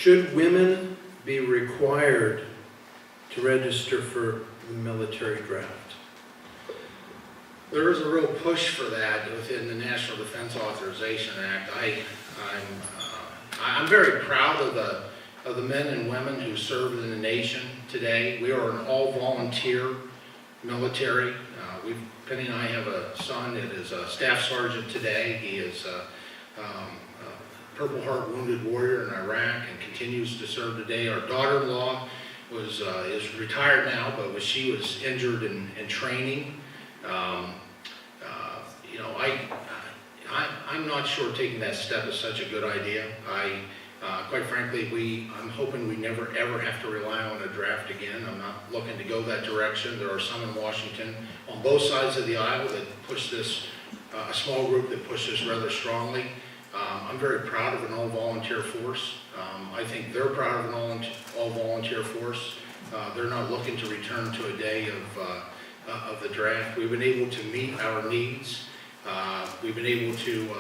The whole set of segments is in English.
Should women be required to register for the military draft? There is a real push for that within the National Defense Authorization Act. I'm very proud of the men and women who serve in the nation today. We are an all-volunteer military. Penny and I have a son that is a staff sergeant today. He is a Purple Heart Wounded Warrior in Iraq and continues to serve today. Our daughter-in-law is retired now, but she was injured in training. I'm not sure taking that step is such a good idea. Quite frankly, I'm hoping we never ever have to rely on a draft again. I'm not looking to go that direction. There are some in Washington on both sides of the aisle that push this, a small group that push this rather strongly. I'm very proud of an all-volunteer force. I think they're proud of an all-volunteer force. They're not looking to return to a day of the draft. We've been able to meet our needs. We've been able to,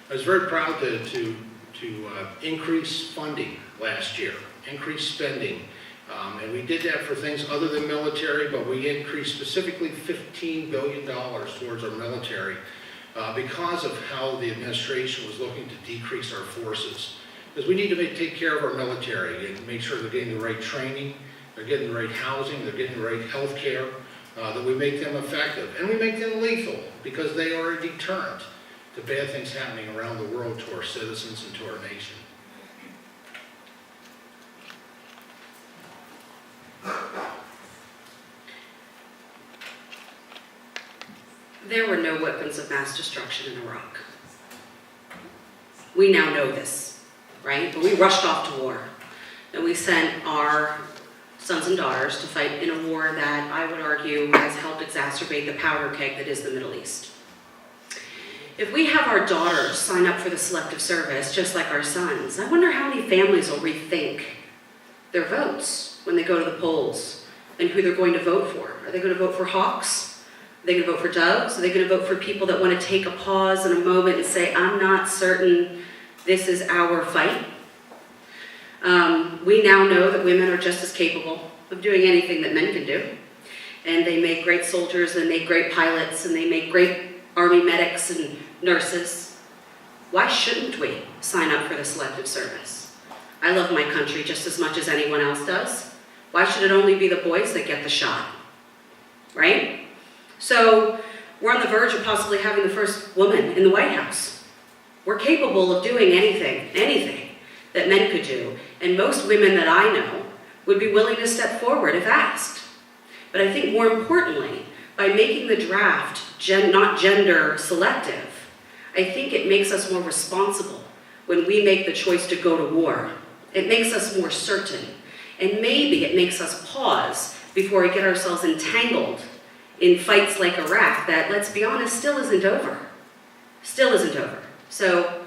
I was very proud to increase funding last year, increase spending. And we did that for things other than military, but we increased specifically $15 billion towards our military because of how the administration was looking to decrease our forces. Because we need to take care of our military and make sure they're getting the right training, they're getting the right housing, they're getting the right health care, that we make them effective. And we make them lethal because they are a deterrent to bad things happening around the world to our citizens and to our nation. There were no weapons of mass destruction in Iraq. We now know this, right? But we rushed off to war. And we sent our sons and daughters to fight in a war that I would argue has helped exacerbate the powder keg that is the Middle East. If we have our daughters sign up for the selective service, just like our sons, I wonder how many families will rethink their votes when they go to the polls and who they're going to vote for. Are they going to vote for hawks? Are they going to vote for doves? Are they going to vote for people that want to take a pause and a moment and say, I'm not certain this is our fight? We now know that women are just as capable of doing anything that men can do. And they make great soldiers, and they make great pilots, and they make great Army medics and nurses. Why shouldn't we sign up for the selective service? I love my country just as much as anyone else does. Why should it only be the boys that get the shot? Right? So we're on the verge of possibly having the first woman in the White House. We're capable of doing anything that men could do. And most women that I know would be willing to step forward if asked. But I think more importantly, by making the draft not gender selective, I think it makes us more responsible when we make the choice to go to war. It makes us more certain. And maybe it makes us pause before we get ourselves entangled in fights like Iraq that, let's be honest, still isn't over. Still isn't over. So,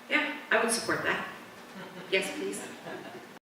yeah, I would support that. Yes, please.